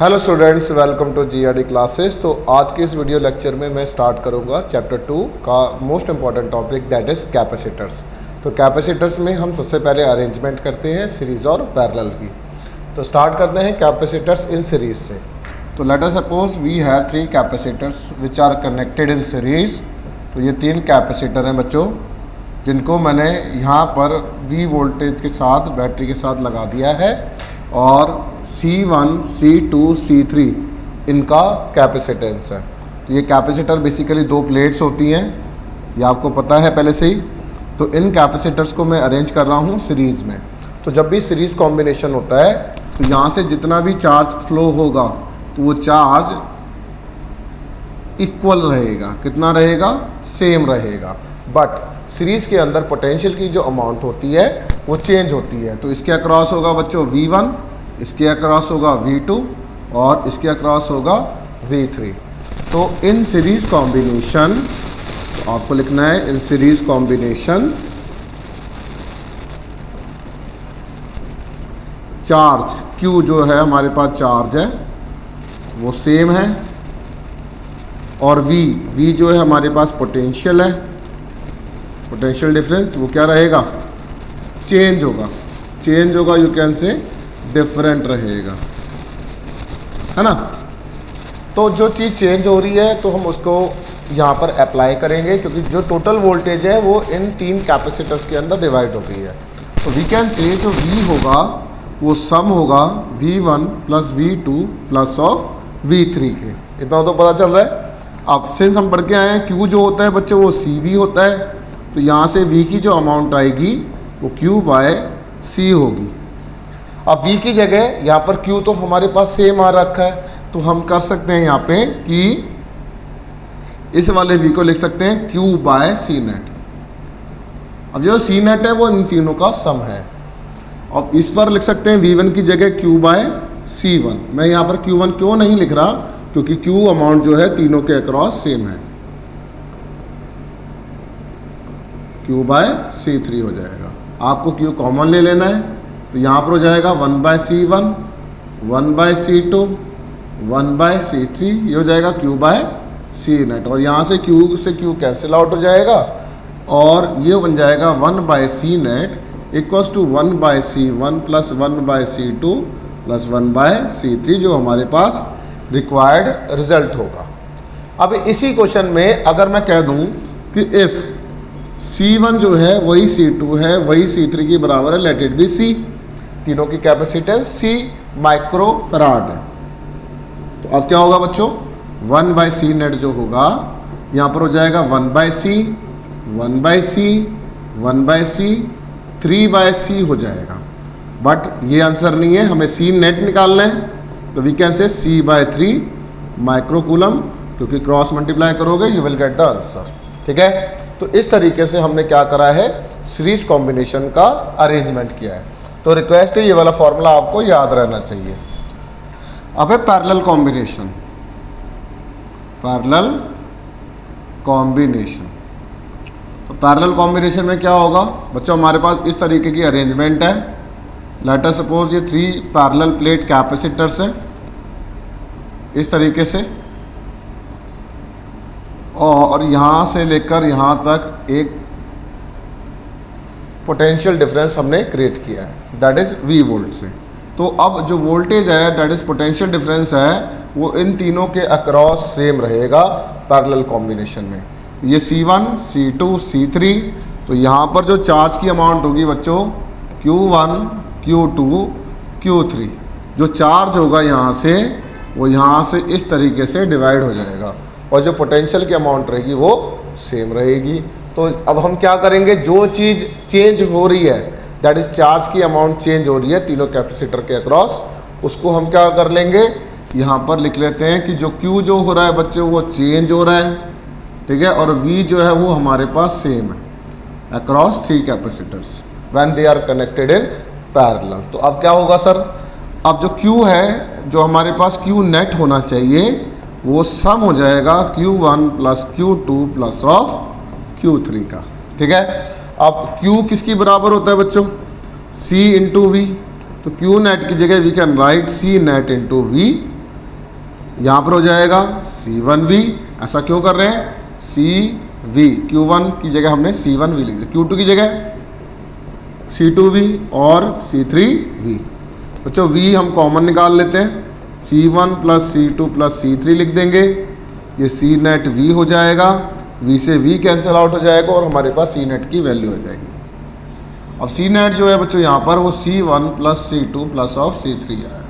Hello students, welcome to GRD classes. तो आज के इस वीडियो लेक्चर में मैं स्टार्ट करूंगा चैप्टर 2 का most important topic, that is capacitors. तो कैपेसिटर्स में हम सबसे पहले अरेंजमेंट करते हैं सीरीज़ और पैरेलल की। तो स्टार्ट करते हैं कैपेसिटर्स इन सीरीज़ से। तो let us suppose we have 3 capacitors which are connected in series. तो ये 3 कैपेसिटर हैं बच्चों, जिनको मैंने यहाँ पर V वोल्टेज के साथ बैटरी के साथ लगा दिया है, और C1, C2, C3 इनका कैपेसिटेंस है। तो ये कैपेसिटर बेसिकली 2 प्लेट्स होती हैं, ये आपको पता है पहले से ही। तो इन कैपेसिटर्स को मैं अरेंज कर रहा हूँ सीरीज़ में। तो जब भी सीरीज़ कॉम्बिनेशन होता है तो यहाँ से जितना भी चार्ज फ्लो होगा तो वो चार्ज इक्वल रहेगा। कितना रहेगा? सेम रहेगा। बट सीरीज़ के अंदर पोटेंशियल की जो अमाउंट होती है वो चेंज होती है। तो इसके अक्रॉस होगा बच्चों V1, इसके अक्रॉस होगा V2 और इसके अक्रॉस होगा V3। तो इन सीरीज़ कॉम्बिनेशन, तो आपको लिखना है इन सीरीज़ कॉम्बिनेशन चार्ज Q जो है हमारे पास चार्ज है वो सेम है, और V जो है हमारे पास पोटेंशियल है, पोटेंशियल डिफरेंस वो क्या रहेगा? चेंज होगा। चेंज होगा, यू कैन से डिफरेंट रहेगा, है ना। तो जो चीज़ चेंज हो रही है तो हम उसको यहाँ पर अप्लाई करेंगे, क्योंकि जो टोटल वोल्टेज है वो इन 3 कैपेसिटर्स के अंदर डिवाइड हो गई है। तो वी कैन से जो V होगा वो सम होगा V1 plus V2 plus of V3 के। इतना तो पता चल रहा है। अब सिंस हम पढ़ के आए हैं Q जो होता है बच्चों वो CV होता है, तो यहाँ से V की जो अमाउंट आएगी वो Q बाय C होगी। अब V की जगह यहाँ पर Q तो हमारे पास सेम आ रखा है, तो हम कर सकते हैं यहाँ पे कि इस वाले V को लिख सकते हैं Q बाय C नेट। अब जो C नेट है वो इन तीनों का सम है। अब इस पर लिख सकते हैं V1 की जगह Q बाय C1। मैं यहाँ पर Q1 क्यों नहीं लिख रहा? क्योंकि Q अमाउंट जो है तीनों के अक्रॉस सेम है। Q बाय C3 हो जाएगा। आपको Q कॉमन ले लेना है, तो यहाँ पर हो जाएगा 1 by C1, 1 by C2, 1 by C3, ये हो जाएगा Q बाय C नेट। और यहाँ से Q से Q कैंसिल आउट हो जाएगा, और ये बन जाएगा 1 by C net equals to 1 by C1 plus 1 by C2 plus 1 by C3, जो हमारे पास रिक्वायर्ड रिजल्ट होगा। अब इसी क्वेश्चन में अगर मैं कह दूँ कि इफ़ C1 जो है वही C2 है वही C3 की बराबर है, लेट इट बी C। तीनों की कैपेसिटेंस C माइक्रो फैराड है। तो अब क्या होगा बच्चों? 1 बाय C नेट जो होगा यहाँ पर हो जाएगा 1 by C, 1 by C, 1 by C, 3 by C हो जाएगा। बट ये आंसर नहीं है, हमें C नेट निकालना है। तो we can say C by 3 micro coulomb, क्योंकि क्रॉस मल्टीप्लाई करोगे you will get the answer. ठीक है। तो इस तरीके से हमने क्या करा है, सीरीज कॉम्बिनेशन का अरेंजमेंट किया है। तो रिक्वेस्ट है ये वाला फॉर्मूला आपको याद रहना चाहिए। अब है पैरेलल कॉम्बिनेशन। पैरेलल कॉम्बिनेशन, तो पैरेलल कॉम्बिनेशन में क्या होगा बच्चों? हमारे पास इस तरीके की अरेंजमेंट है। लेट अस सपोज ये 3 पैरेलल प्लेट कैपेसिटर्स हैं इस तरीके से, और यहाँ से लेकर यहाँ तक एक पोटेंशियल डिफरेंस हमने क्रिएट किया है, दैट इज़ V वोल्ट से। तो अब जो वोल्टेज है दैट इज़ पोटेंशियल डिफरेंस है वो इन तीनों के अक्रॉस सेम रहेगा पैरेलल कॉम्बिनेशन में। ये C1, C2, C3। तो यहाँ पर जो चार्ज की अमाउंट होगी बच्चों Q1, Q2, Q3, जो चार्ज होगा यहाँ से वो यहाँ से इस तरीके से डिवाइड हो जाएगा, और जो पोटेंशियल की अमाउंट रहेगी वो सेम रहेगी। तो अब हम क्या करेंगे, जो चीज़ चेंज हो रही है दैट इज़ चार्ज की अमाउंट चेंज हो रही है तीनों कैपेसिटर के अक्रॉस, उसको हम क्या कर लेंगे, यहाँ पर लिख लेते हैं कि जो Q जो हो रहा है बच्चों वो चेंज हो रहा है, ठीक है, और V जो है वो हमारे पास सेम है across 3 capacitors when they are connected in parallel. तो अब क्या होगा सर? अब जो Q है, जो हमारे पास Q नेट होना चाहिए वो सम हो जाएगा Q1 plus Q2 plus of Q3 का। ठीक है। अब Q किसकी बराबर होता है बच्चों? C into V। तो Q नेट की जगह we can write C net into V यहाँ पर हो जाएगा C1V। ऐसा क्यों कर रहे हैं? CV Q1 की जगह हमने C1V लिख दिया, Q2 की जगह C2V और C3V। बच्चों V हम कॉमन निकाल लेते हैं, C1 plus C2 plus C3 लिख देंगे, ये C नेट V हो जाएगा, V से V कैंसिल आउट हो जाएगा और हमारे पास C नेट की वैल्यू हो जाएगी। अब C नेट जो है बच्चों यहाँ पर वो C1 plus C2 plus of C3 आया,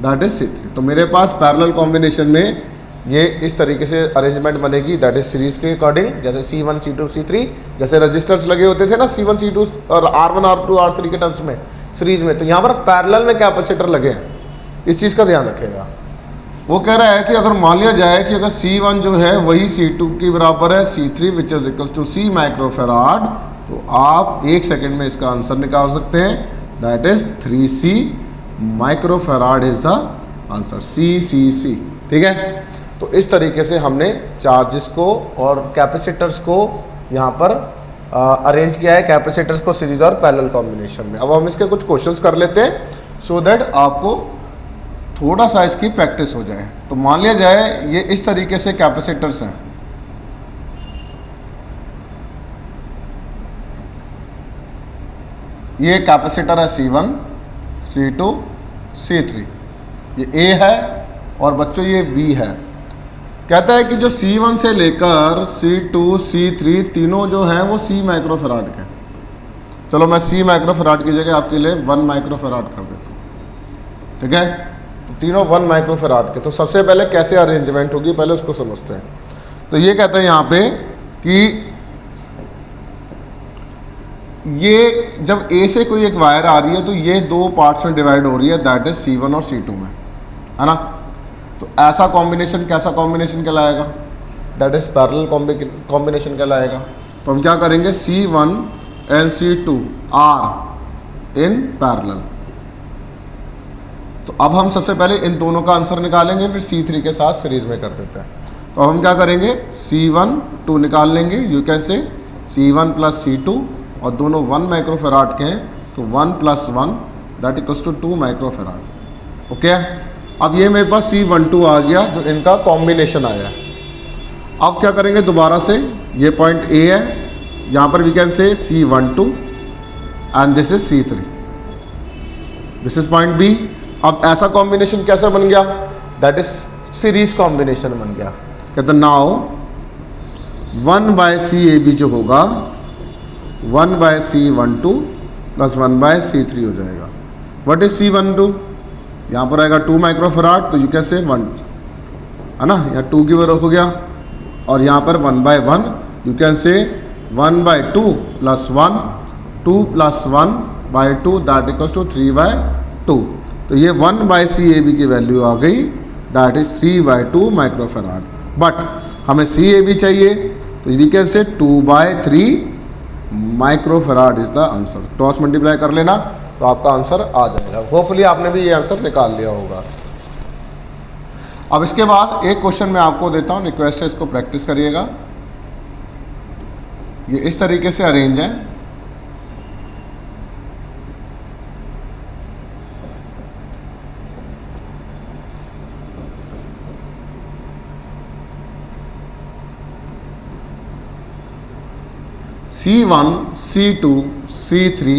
दैट इज C3। तो मेरे पास पैरेलल कॉम्बिनेशन में ये इस तरीके से अरेंजमेंट बनेगी, दैट इज सीरीज के अकॉर्डिंग, जैसे C1 C2 C3 जैसे रजिस्टर्स लगे होते थे ना C1 C2 और R1 R2 R3 के टर्म्स में सीरीज में, तो यहाँ पर पैरेलल में कैपेसिटर लगे हैं, इस चीज़ का ध्यान रखिएगा। वो कह रहा है कि अगर मान लिया जाए कि अगर C1 जो है वही C2 के बराबर है, C3 which is equal to C microfarad, तो आप 1 सेकेंड में इसका आंसर निकाल सकते हैं, that is 3C microfarad is the answer, C। ठीक है, तो इस तरीके से हमने चार्जेस को और कैपेसिटर्स को यहाँ पर अरेंज किया है, कैपेसिटर्स को सीरीज और पैरेलल कॉम्बिनेशन में। अब हम इसके कुछ क्वेश्चंस कर लेते हैं सो दैट आपको थोड़ा सा इसकी प्रैक्टिस हो जाए। तो मान लिया जाए ये इस तरीके से कैपेसिटर्स हैं, ये कैपेसिटर है C1 C2 C3, ये A है और बच्चों ये B है। कहता है कि जो C1 से लेकर C2 C3 तीनों जो हैं वो C माइक्रोफेराड के। चलो मैं C माइक्रोफेराड की जगह आपके लिए 1 माइक्रोफेराड कर देता हूँ, ठीक है, तो तीनों 1 माइक्रोफेराड के। तो सबसे पहले कैसे अरेंजमेंट होगी पहले उसको समझते हैं। तो ये कहते हैं यहाँ पे कि ये जब A से कोई एक वायर आ रही है तो ये 2 पार्ट्स में डिवाइड हो रही है, दैट इज C1 और C2 में, है ना। तो ऐसा कॉम्बिनेशन कैसा कॉम्बिनेशन कहलाएगा? दैट इज पैरेलल कॉम्बिनेशन कहलाएगा। तो हम क्या करेंगे, C1 and C2 are in parallel. तो अब हम सबसे पहले इन दोनों का आंसर निकालेंगे, फिर C3 के साथ सीरीज में कर देते हैं। तो हम क्या करेंगे, C1 2 निकाल लेंगे, यू कैन से C1 प्लस C2, और दोनों 1 माइक्रोफेराड के हैं, तो 1 plus 1 that equals to 2 microfarad. Okay, अब ये मेरे पास C12 आ गया जो इनका कॉम्बिनेशन आया। अब क्या करेंगे, दोबारा से ये पॉइंट A है, यहाँ पर we can say C12 and this is C3, this is point B। अब ऐसा कॉम्बिनेशन कैसा बन गया, दैट इज सीरीज कॉम्बिनेशन बन गया। कहते नाउ 1/CAB जो होगा 1/C12 प्लस 1/C3 हो जाएगा। What is C12? यहाँ पर आएगा 2 माइक्रोफेराड, तो यू कैन से 1, है ना, यहाँ 2 की वजह हो गया, और यहाँ पर 1/1 you can say 1/2 plus 1, 2 plus 1/2 that equals to 3/2। तो ये 1/CAB की वैल्यू आ गई, दैट इज 3/2 माइक्रोफेराड। बट हमें CAB चाहिए, तो we can say 2/3 microfarad is the answer. Cross multiply कर लेना तो आपका आंसर आ जाएगा। होपफुली आपने भी ये आंसर निकाल लिया होगा। अब इसके बाद एक क्वेश्चन मैं आपको देता हूँ, रिक्वेस्ट है इसको प्रैक्टिस करिएगा। ये इस तरीके से अरेंज है, C1 C2 C3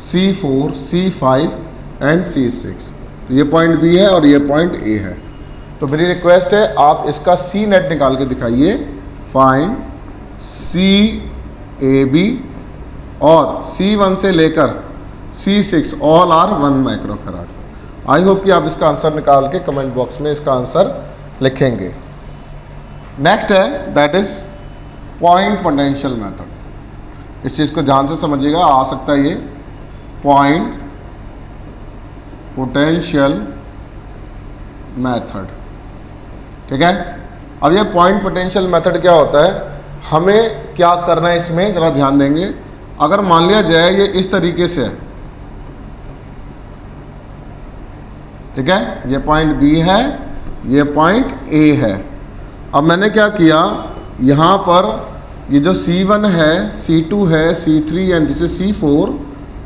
C4 C5 and C6। तो ये पॉइंट B है और ये पॉइंट A है। तो मेरी रिक्वेस्ट है आप इसका C नेट निकाल के दिखाइए। फाइंड CAB और C1 से लेकर C6 all are 1 microfarad. I hope कि आप इसका आंसर निकाल के कमेंट बॉक्स में इसका आंसर लिखेंगे। नेक्स्ट है that is point potential method. इस चीज़ को ध्यान से समझिएगा, आ सकता है ये पॉइंट पोटेंशियल मेथड, ठीक है। अब ये पॉइंट पोटेंशियल मेथड क्या होता है, हमें क्या करना है इसमें ज़रा ध्यान देंगे। अगर मान लिया जाए ये इस तरीके से है, ठीक है, ये पॉइंट B है, ये पॉइंट A है। अब मैंने क्या किया, यहाँ पर ये जो C1 है, C2 है, C3 and this is C4।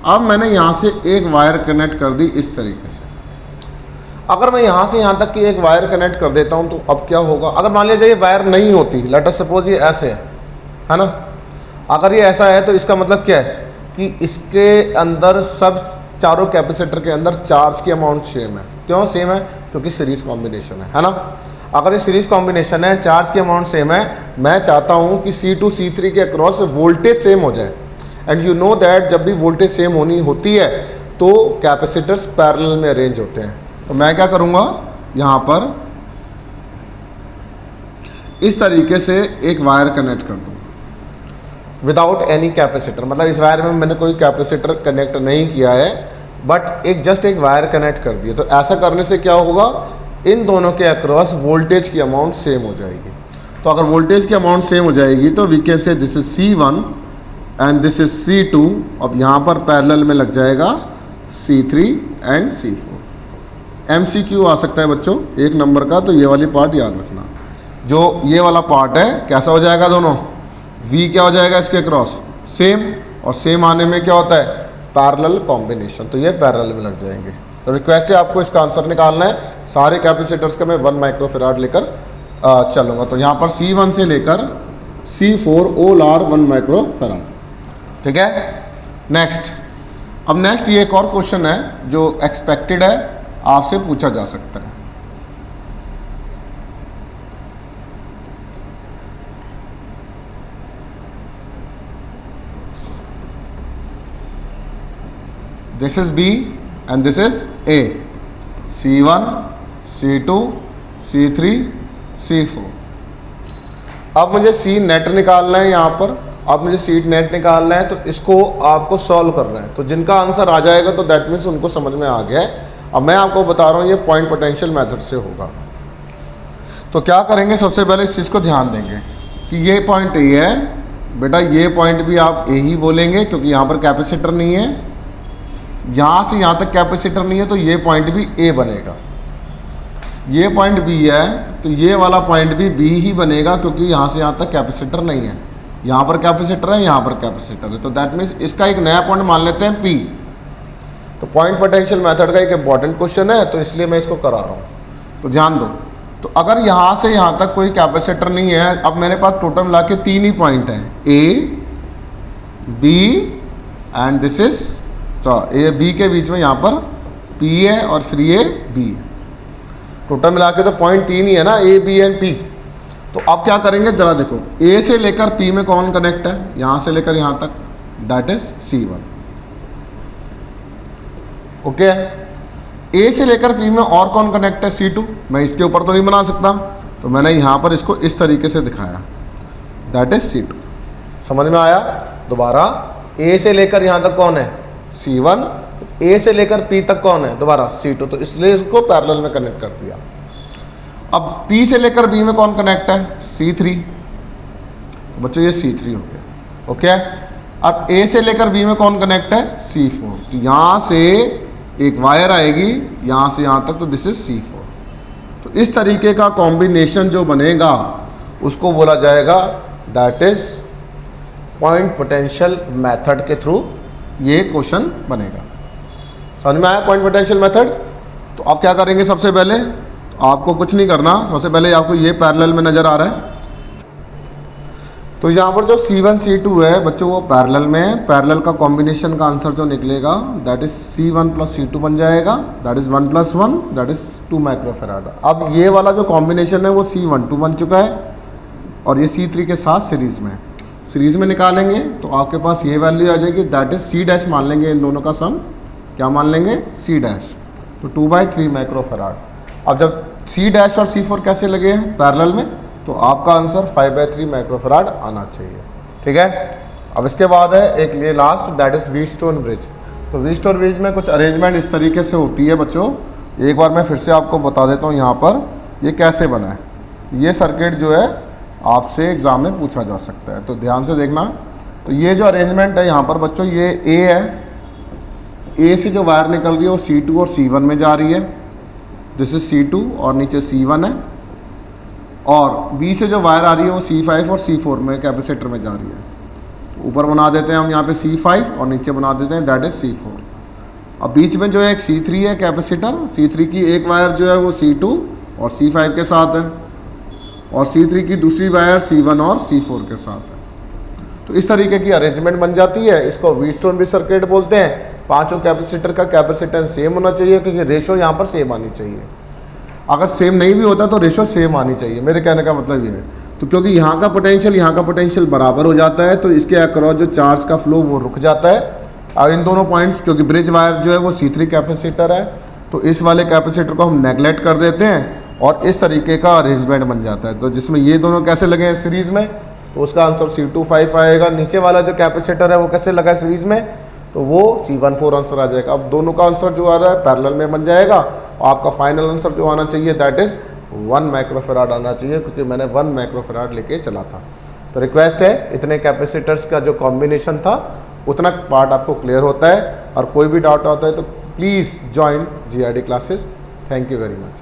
अब मैंने यहाँ से एक वायर कनेक्ट कर दी इस तरीके से। अगर मैं यहाँ से यहाँ तक की एक वायर कनेक्ट कर देता हूँ तो अब क्या होगा, अगर मान लीजिए ये वायर नहीं होती, लेट अस सपोज ये ऐसे है ना, अगर ये ऐसा है तो इसका मतलब क्या है कि इसके अंदर सब चारों कैपेसिटर के अंदर चार्ज की अमाउंट सेम है। क्यों सेम है? क्योंकि सीरीज कॉम्बिनेशन है ना। अगर ये सीरीज कॉम्बिनेशन है, चार्ज की अमाउंट सेम है, मैं चाहता हूँ कि C2 C3 के अक्रॉस वोल्टेज सेम हो जाए। एंड यू नो दैट जब भी वोल्टेज सेम होती है तो कैपेसिटर्स पैरेलल में अरेंज होते हैं। तो मैं क्या करूँगा, यहाँ पर इस तरीके से एक वायर कनेक्ट कर दूँगा विदाउट एनी कैपेसिटर, मतलब इस वायर में मैंने कोई कैपेसिटर कनेक्ट नहीं किया है, बट जस्ट एक वायर कनेक्ट कर दिया। तो ऐसा करने से क्या होगा, इन दोनों के अक्रॉस वोल्टेज की अमाउंट सेम हो जाएगी। तो अगर वोल्टेज की अमाउंट सेम हो जाएगी तो we can say this is C1 and this is C2। अब यहाँ पर पैरेलल में लग जाएगा C3 एंड C4। MCQ आ सकता है बच्चों 1 नंबर का, तो ये वाली पार्ट याद रखना। जो ये वाला पार्ट है कैसा हो जाएगा, दोनों V क्या हो जाएगा इसके क्रॉस सेम, और सेम आने में क्या होता है पैरेलल कॉम्बिनेशन, तो ये पैरेलल में लग जाएंगे। तो रिक्वेस्ट है आपको इसका आंसर निकालना है। सारे कैपेसिटर्स का मैं 1 माइक्रोफेराड लेकर चलूँगा। तो यहाँ पर C1 से लेकर C4 ऑल आर 1 माइक्रोफेराड, ठीक है। नेक्स्ट, अब नेक्स्ट ये एक और क्वेश्चन है जो एक्सपेक्टेड है, आपसे पूछा जा सकता है। This is B and this is A, C1 C2 C3 C4। अब मुझे C नेट निकालना है यहाँ पर, अब मुझे C नेट निकालना है, तो इसको आपको सॉल्व करना है। तो जिनका आंसर आ जाएगा तो दैट मीन्स उनको समझ में आ गया है। अब मैं आपको बता रहा हूँ ये पॉइंट पोटेंशियल मेथड से होगा। तो क्या करेंगे, सबसे पहले इस चीज़ को ध्यान देंगे कि ये पॉइंट A है बेटा, ये पॉइंट भी आप A ही बोलेंगे क्योंकि यहाँ पर कैपेसिटर नहीं है, यहाँ से यहाँ तक कैपेसिटर नहीं है, तो ये पॉइंट भी A बनेगा। ये पॉइंट B है तो ये वाला पॉइंट भी B ही बनेगा क्योंकि यहाँ से यहाँ तक कैपेसिटर नहीं है, यहाँ पर कैपेसिटर है, यहाँ पर कैपेसिटर है। तो दैट मीन्स इसका एक नया पॉइंट मान लेते हैं P। तो पॉइंट पोटेंशियल मेथड का एक इंपॉर्टेंट क्वेश्चन है, तो इसलिए मैं इसको करा रहा हूँ। तो ध्यान दो, तो अगर यहाँ से यहाँ तक कोई कैपेसिटर नहीं है, अब मेरे पास टोटल मिला के 3 ही पॉइंट हैं, A B and this is, तो A B के बीच में यहाँ पर P है और फिर ये B है। टोटल मिला के तो पॉइंट 3 ही है ना, A B एंड P। तो अब क्या करेंगे जरा देखो, A से लेकर P में कौन कनेक्ट है, यहाँ से लेकर यहाँ तक, that is C1। Okay, A से लेकर P में और कौन कनेक्ट है, C2। मैं इसके ऊपर तो नहीं बना सकता, तो मैंने यहाँ पर इसको इस तरीके से दिखाया, दैट इज C2। समझ में आया? दोबारा, A से लेकर यहाँ तक कौन है, C1, A से लेकर P तक कौन है, दोबारा C2। तो इसलिए इसको पैरेलल में कनेक्ट कर दिया। अब P से लेकर B में कौन कनेक्ट है, C3। बच्चों ये C3 हो गया। ओके, अब A से लेकर B में कौन कनेक्ट है, C4। तो यहाँ से एक वायर आएगी यहाँ से यहाँ तक, तो दिस इज C4। तो इस तरीके का कॉम्बिनेशन जो बनेगा उसको बोला जाएगा that is point potential method के थ्रू ये क्वेश्चन बनेगा। समझ में आया पॉइंट पोटेंशियल मेथड? तो आप क्या करेंगे, सबसे पहले तो आपको कुछ नहीं करना, सबसे पहले आपको ये पैरेलल में नज़र आ रहा है, तो यहाँ पर जो C1 C2 है बच्चों वो पैरेलल में है। पैरेलल का कॉम्बिनेशन का आंसर जो निकलेगा that is C1 plus C2 बन जाएगा, that is 1 + 1 that is 2 microfarad. अब ये वाला जो कॉम्बिनेशन है वो C12 बन चुका है और ये C3 के साथ सीरीज़ में, सीरीज़ में निकालेंगे तो आपके पास ये वैल्यू आ जाएगी, दैट इज C' मान लेंगे, इन दोनों का सम क्या मान लेंगे, C'। तो 2/3 माइक्रोफेराड। अब जब C' और C4 कैसे लगे हैं पैरेलल में, तो आपका आंसर 5/3 माइक्रोफेराड आना चाहिए। ठीक है, अब इसके बाद है एक ये last, that is Wheatstone bridge. तो व्हीटस्टोन ब्रिज में कुछ अरेंजमेंट इस तरीके से होती है बच्चों, एक बार मैं फिर से आपको बता देता हूँ यहाँ पर ये कैसे बना है। ये सर्किट जो है आपसे एग्ज़ाम में पूछा जा सकता है, तो ध्यान से देखना। तो ये जो अरेंजमेंट है यहाँ पर बच्चों, ये A है, A से जो वायर निकल रही है वो C2 और C1 में जा रही है, दिस इज C2 और नीचे C1 है, और B से जो वायर आ रही है वो C5 और C4 में कैपेसिटर में जा रही है। तो ऊपर बना देते हैं हम यहाँ पे C5 और नीचे बना देते हैं दैट इज C4। अब बीच में जो है एक C3 है कैपेसिटर, C3 की एक वायर जो है वो C2 और C5 के साथ है, और C3 की दूसरी वायर C1 और C4 के साथ है। तो इस तरीके की अरेंजमेंट बन जाती है। इसको व्हीटस्टोन ब्रिज सर्किट बोलते हैं। पांचों कैपेसिटर का कैपेसिटेंस सेम होना चाहिए, क्योंकि रेशो यहाँ पर सेम आनी चाहिए। अगर सेम नहीं भी होता तो रेशो सेम आनी चाहिए, मेरे कहने का मतलब ये है। तो क्योंकि यहाँ का पोटेंशियल बराबर हो जाता है, तो इसके अक्रॉस जो चार्ज का फ्लो वो रुक जाता है। और इन दोनों पॉइंट्स, क्योंकि ब्रिज वायर जो है वो C3 कैपेसिटर है, तो इस वाले कैपेसिटर को हम नेगलेक्ट कर देते हैं और इस तरीके का अरेंजमेंट बन जाता है। तो जिसमें ये दोनों कैसे लगे हैं सीरीज़ में, तो उसका आंसर C25 आएगा। नीचे वाला जो कैपेसिटर है वो कैसे लगा है सीरीज़ में, तो वो C14 आंसर आ जाएगा। अब दोनों का आंसर जो आ रहा है पैरेलल में बन जाएगा, और आपका फाइनल आंसर जो आना चाहिए दैट इज़ 1 माइक्रोफेराड आना चाहिए, क्योंकि मैंने 1 माइक्रोफेराड लेके चला था। तो रिक्वेस्ट है, इतने कैपेसिटर्स का जो कॉम्बिनेशन था उतना पार्ट आपको क्लियर होता है, और कोई भी डाउट आता है तो please join GRD classes. Thank you very much.